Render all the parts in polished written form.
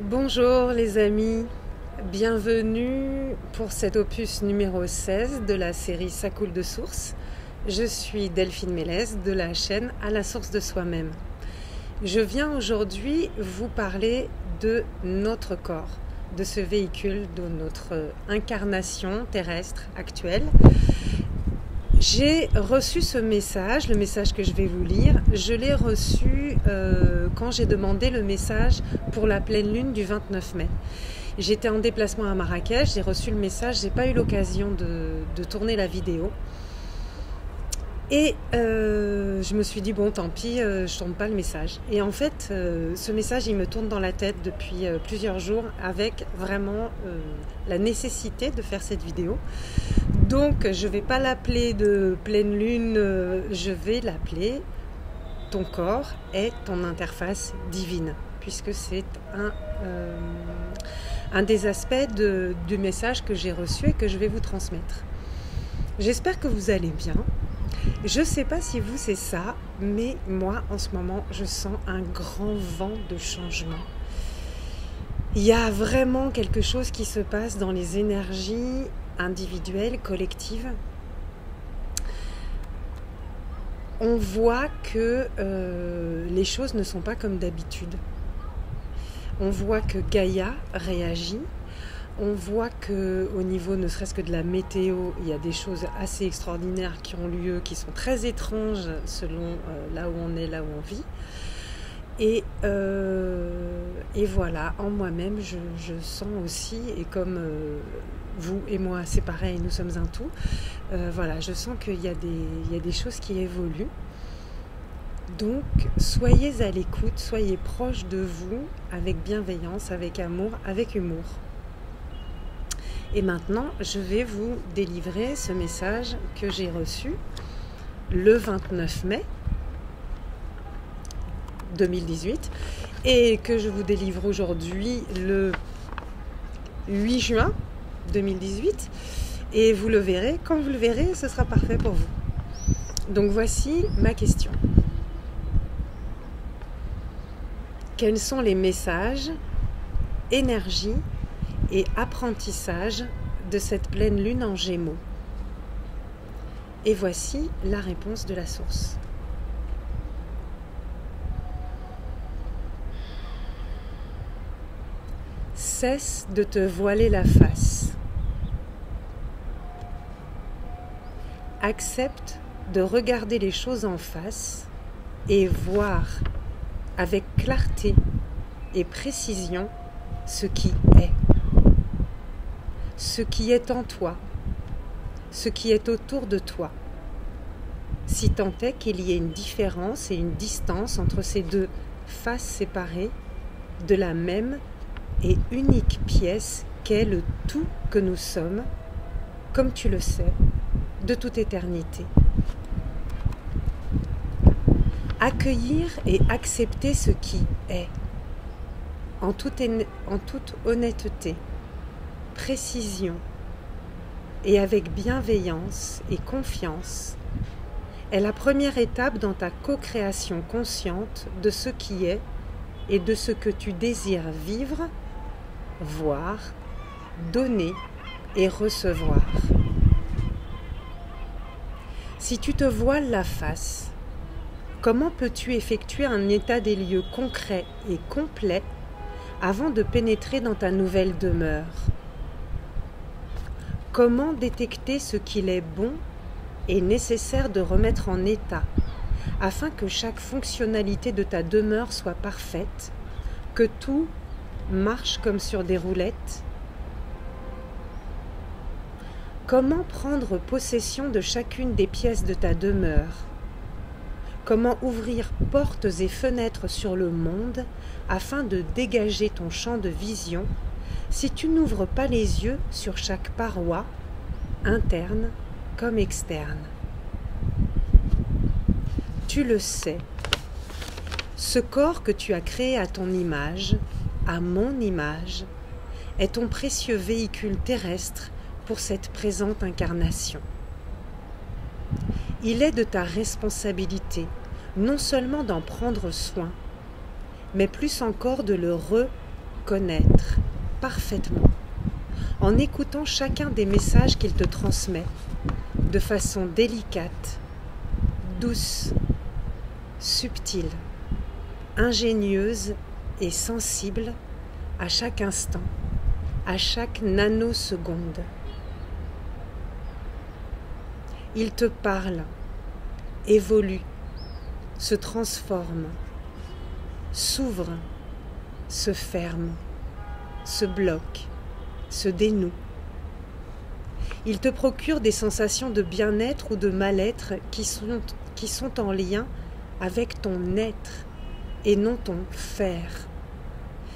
Bonjour les amis, bienvenue pour cet opus numéro 16 de la série Ça coule de source. Je suis Delphine Mélès de la chaîne À la source de soi-même. Je viens aujourd'hui vous parler de notre corps, de ce véhicule, de notre incarnation terrestre actuelle. J'ai reçu ce message, le message que je vais vous lire, je l'ai reçu quand j'ai demandé le message pour la pleine lune du 29 mai. J'étais en déplacement à Marrakech, j'ai reçu le message, j'ai pas eu l'occasion de tourner la vidéo. Et je me suis dit, bon tant pis, je tourne pas le message. Et en fait, ce message, il me tourne dans la tête depuis plusieurs jours avec vraiment la nécessité de faire cette vidéo. Donc, je ne vais pas l'appeler de pleine lune, je vais l'appeler « Ton corps est ton interface divine », puisque c'est un des aspects du message que j'ai reçu et que je vais vous transmettre. J'espère que vous allez bien. Je ne sais pas si vous c'est ça, mais moi en ce moment je sens un grand vent de changement. Il y a vraiment quelque chose qui se passe dans les énergies individuelles, collectives. On voit que les choses ne sont pas comme d'habitude. On voit que Gaïa réagit. On voit qu'au niveau ne serait-ce que de la météo, il y a des choses assez extraordinaires qui ont lieu, qui sont très étranges selon là où on est, là où on vit. Et voilà, en moi-même, je sens aussi, et comme vous et moi, c'est pareil, nous sommes un tout, voilà, je sens qu'il y a des choses qui évoluent. Donc, soyez à l'écoute, soyez proche de vous, avec bienveillance, avec amour, avec humour. Et maintenant, je vais vous délivrer ce message que j'ai reçu le 29 mai 2018 et que je vous délivre aujourd'hui le 8 juin 2018. Et vous le verrez, quand vous le verrez, ce sera parfait pour vous. Donc voici ma question. Quels sont les messages, énergies et apprentissage de cette pleine lune en Gémeaux? Et voici la réponse de la source. Cesse de te voiler la face. Accepte de regarder les choses en face et voir avec clarté et précision ce qui est. Ce qui est en toi, ce qui est autour de toi, si tant est qu'il y ait une différence et une distance entre ces deux faces séparées de la même et unique pièce qu'est le tout que nous sommes, comme tu le sais, de toute éternité. Accueillir et accepter ce qui est, en toute honnêteté, précision et avec bienveillance et confiance est la première étape dans ta co-création consciente de ce qui est et de ce que tu désires vivre, voir, donner et recevoir. Si tu te voiles la face, comment peux-tu effectuer un état des lieux concret et complet avant de pénétrer dans ta nouvelle demeure? Comment détecter ce qu'il est bon et nécessaire de remettre en état afin que chaque fonctionnalité de ta demeure soit parfaite, que tout marche comme sur des roulettes? Comment prendre possession de chacune des pièces de ta demeure? Comment ouvrir portes et fenêtres sur le monde afin de dégager ton champ de vision si tu n'ouvres pas les yeux sur chaque paroi, interne comme externe? Tu le sais, ce corps que tu as créé à ton image, à mon image, est ton précieux véhicule terrestre pour cette présente incarnation. Il est de ta responsabilité non seulement d'en prendre soin, mais plus encore de le connaître parfaitement, en écoutant chacun des messages qu'il te transmet de façon délicate, douce, subtile, ingénieuse et sensible à chaque instant, à chaque nanoseconde. Il te parle, évolue, se transforme, s'ouvre, se ferme, se bloque, se dénoue. Il te procure des sensations de bien-être ou de mal-être qui sont en lien avec ton être et non ton faire.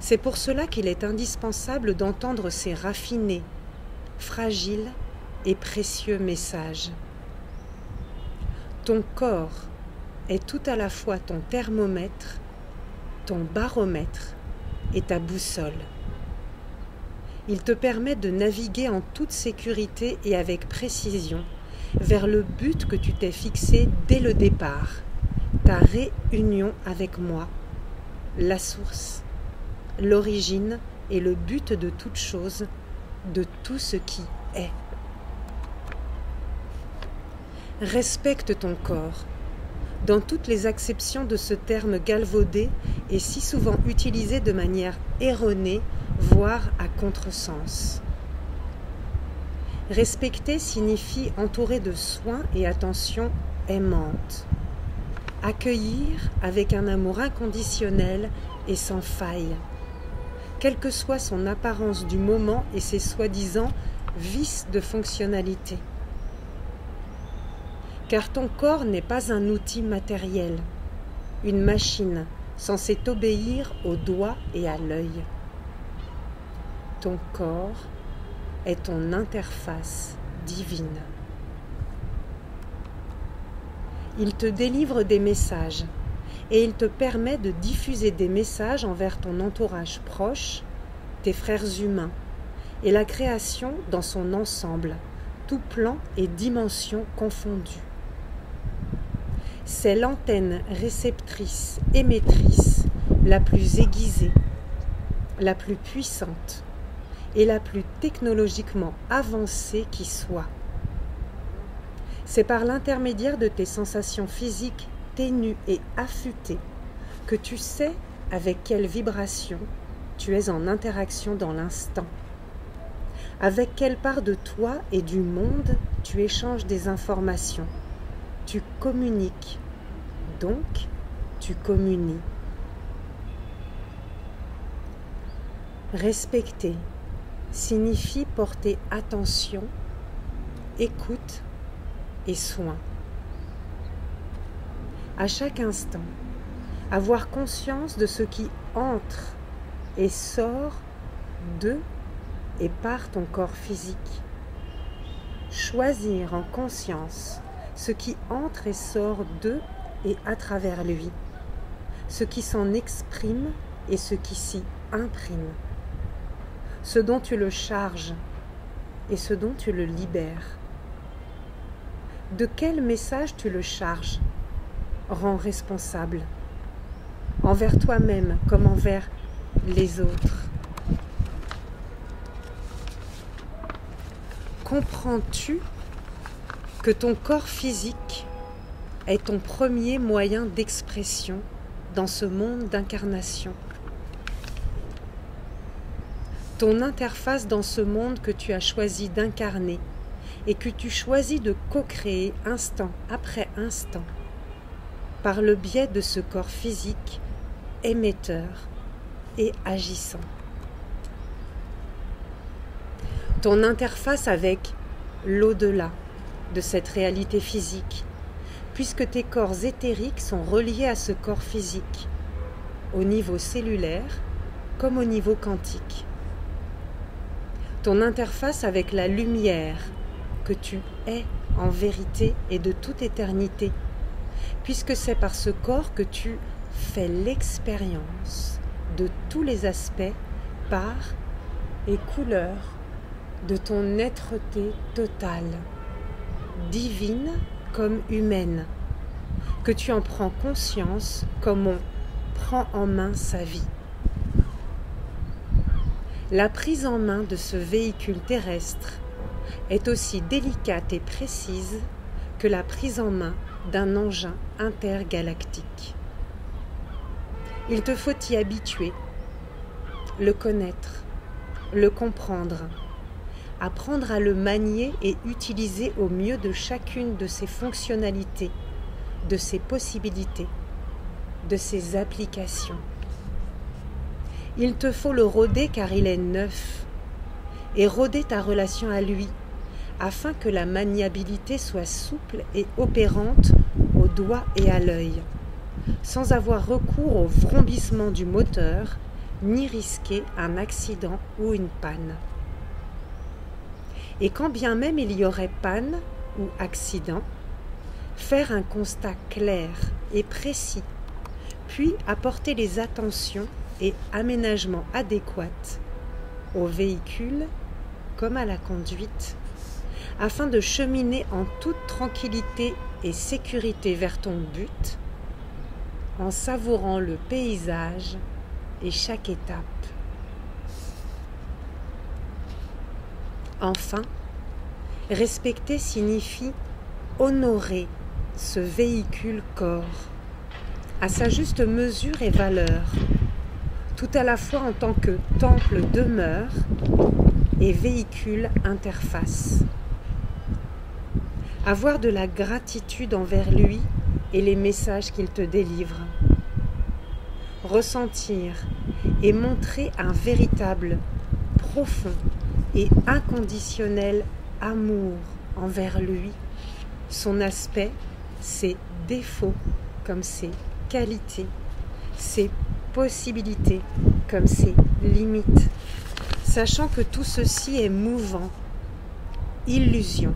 C'est pour cela qu'il est indispensable d'entendre ces raffinés, fragiles et précieux messages. Ton corps est tout à la fois ton thermomètre, ton baromètre et ta boussole. Il te permet de naviguer en toute sécurité et avec précision vers le but que tu t'es fixé dès le départ, ta réunion avec moi, la source, l'origine et le but de toute chose, de tout ce qui est. Respecte ton corps, dans toutes les acceptions de ce terme galvaudé et si souvent utilisé de manière erronée, voire à contresens. Respecter signifie entourer de soins et attention aimante. Accueillir avec un amour inconditionnel et sans faille, quelle que soit son apparence du moment et ses soi-disant vices de fonctionnalité. Car ton corps n'est pas un outil matériel, une machine censée t'obéir au doigt et à l'œil. Ton corps est ton interface divine. Il te délivre des messages et il te permet de diffuser des messages envers ton entourage proche, tes frères humains et la création dans son ensemble, tout plan et dimension confondus. C'est l'antenne réceptrice émettrice la plus aiguisée, la plus puissante et la plus technologiquement avancée qui soit. C'est par l'intermédiaire de tes sensations physiques ténues et affûtées que tu sais avec quelle vibration tu es en interaction dans l'instant, avec quelle part de toi et du monde tu échanges des informations. Tu communiques, donc tu communies. Respecter signifie porter attention, écoute et soin. À chaque instant, avoir conscience de ce qui entre et sort de et par ton corps physique. Choisir en conscience ce qui entre et sort de et à travers lui, ce qui s'en exprime et ce qui s'y imprime, ce dont tu le charges et ce dont tu le libères. De quel message tu le charges, rends responsable, envers toi-même comme envers les autres. Comprends-tu que ton corps physique est ton premier moyen d'expression dans ce monde d'incarnation? Ton interface dans ce monde que tu as choisi d'incarner et que tu choisis de co-créer instant après instant par le biais de ce corps physique émetteur et agissant. Ton interface avec l'au-delà de cette réalité physique, puisque tes corps éthériques sont reliés à ce corps physique, au niveau cellulaire comme au niveau quantique. Ton interface avec la lumière que tu es en vérité et de toute éternité, puisque c'est par ce corps que tu fais l'expérience de tous les aspects, parts et couleurs de ton êtreté totale, divine comme humaine, que tu en prends conscience comme on prend en main sa vie. La prise en main de ce véhicule terrestre est aussi délicate et précise que la prise en main d'un engin intergalactique. Il te faut t'y habituer, le connaître, le comprendre, apprendre à le manier et utiliser au mieux de chacune de ses fonctionnalités, de ses possibilités, de ses applications. Il te faut le rôder car il est neuf, et rôder ta relation à lui, afin que la maniabilité soit souple et opérante au doigt et à l'œil, sans avoir recours au vrombissement du moteur, ni risquer un accident ou une panne. Et quand bien même il y aurait panne ou accident, faire un constat clair et précis, puis apporter les attentions et aménagements adéquats au véhicule comme à la conduite, afin de cheminer en toute tranquillité et sécurité vers ton but, en savourant le paysage et chaque étape. Enfin, respecter signifie honorer ce véhicule corps à sa juste mesure et valeur, tout à la fois en tant que temple demeure et véhicule interface. Avoir de la gratitude envers lui et les messages qu'il te délivre. Ressentir et montrer un véritable, profond et inconditionnel amour envers lui, son aspect, ses défauts comme ses qualités, ses possibilités comme ses limites, sachant que tout ceci est mouvant, illusion,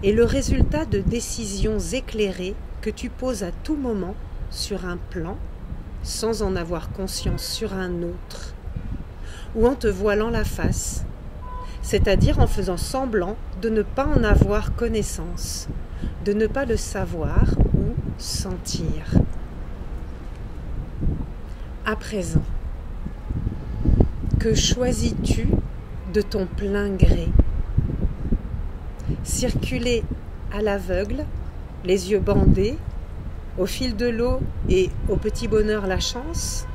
et le résultat de décisions éclairées que tu poses à tout moment sur un plan, sans en avoir conscience sur un autre, ou en te voilant la face, c'est-à-dire en faisant semblant de ne pas en avoir connaissance, de ne pas le savoir ou sentir. À présent, que choisis-tu de ton plein gré? Circuler à l'aveugle, les yeux bandés, au fil de l'eau et au petit bonheur la chance,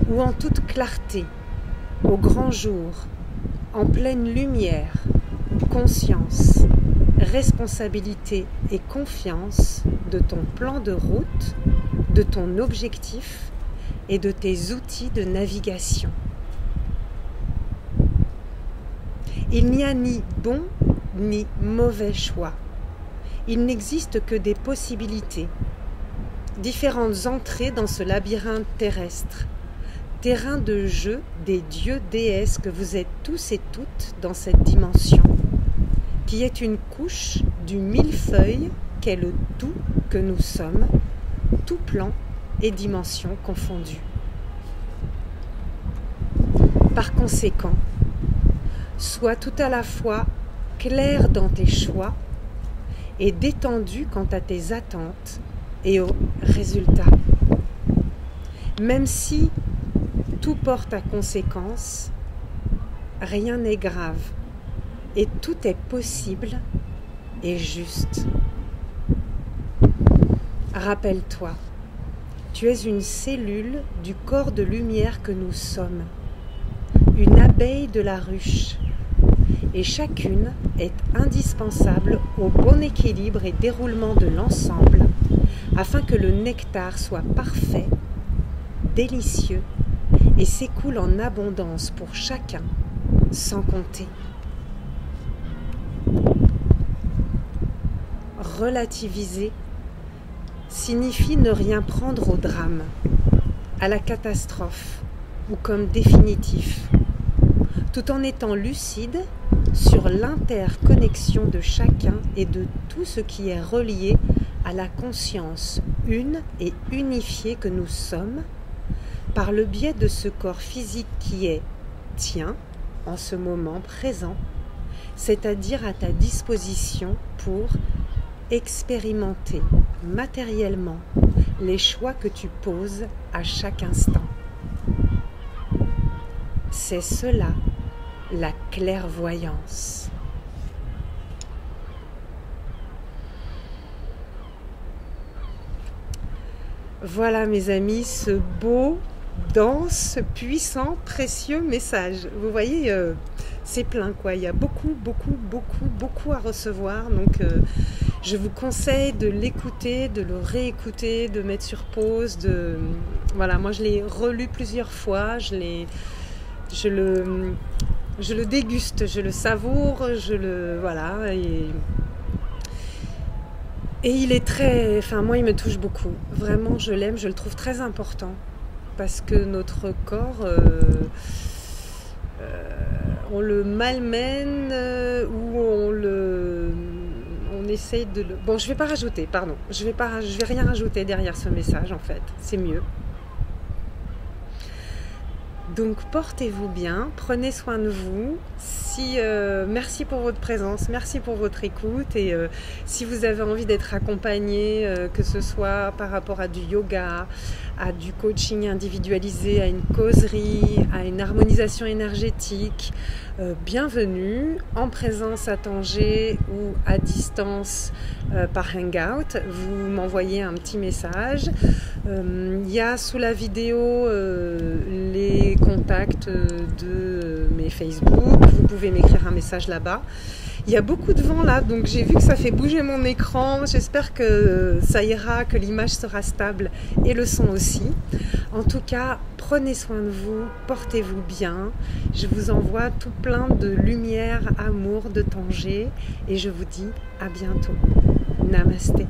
ou en toute clarté, au grand jour, en pleine lumière, conscience, responsabilité et confiance de ton plan de route, de ton objectif et de tes outils de navigation. Il n'y a ni bon ni mauvais choix. Il n'existe que des possibilités, différentes entrées dans ce labyrinthe terrestre, terrain de jeu des dieux déesses que vous êtes tous et toutes dans cette dimension, qui est une couche du millefeuille qu'est le tout que nous sommes, tout plan et dimension confondus. Par conséquent, sois tout à la fois clair dans tes choix et détendu quant à tes attentes et aux résultats. Même si tout porte à conséquence, rien n'est grave et tout est possible et juste. Rappelle-toi, tu es une cellule du corps de lumière que nous sommes, une abeille de la ruche, et chacune est indispensable au bon équilibre et déroulement de l'ensemble, afin que le nectar soit parfait, délicieux, et s'écoule en abondance pour chacun, sans compter. Relativiser signifie ne rien prendre au drame, à la catastrophe ou comme définitif, tout en étant lucide sur l'interconnexion de chacun et de tout ce qui est relié à la conscience une et unifiée que nous sommes, par le biais de ce corps physique qui est tien en ce moment présent, c'est-à-dire à ta disposition pour expérimenter matériellement les choix que tu poses à chaque instant. C'est cela, la clairvoyance. Voilà mes amis, ce beau, dense, puissant, précieux message. Vous voyez, c'est plein quoi, il y a beaucoup à recevoir. Donc je vous conseille de l'écouter, de le réécouter, de mettre sur pause. Voilà, moi je l'ai relu plusieurs fois, je le déguste, je le savoure, voilà. Et il est très, moi il me touche beaucoup. Vraiment je l'aime, je le trouve très important. Parce que notre corps, on le malmène ou on essaye de le... Bon, je vais pas rajouter, pardon. Je vais rien rajouter derrière ce message en fait. C'est mieux. Donc portez-vous bien, prenez soin de vous. Merci pour votre présence, merci pour votre écoute. Et si vous avez envie d'être accompagné, que ce soit par rapport à du yoga, à du coaching individualisé, à une causerie, à une harmonisation énergétique, bienvenue en présence à Tanger ou à distance par Hangout. Vous m'envoyez un petit message. Il y a sous la vidéo les contacts de mes Facebook. Vous pouvez m'écrire un message là-bas. Il y a beaucoup de vent là, donc j'ai vu que ça fait bouger mon écran. J'espère que ça ira, que l'image sera stable et le son aussi. En tout cas, prenez soin de vous, portez-vous bien. Je vous envoie tout plein de lumière, amour de Tanger et je vous dis à bientôt. Namasté.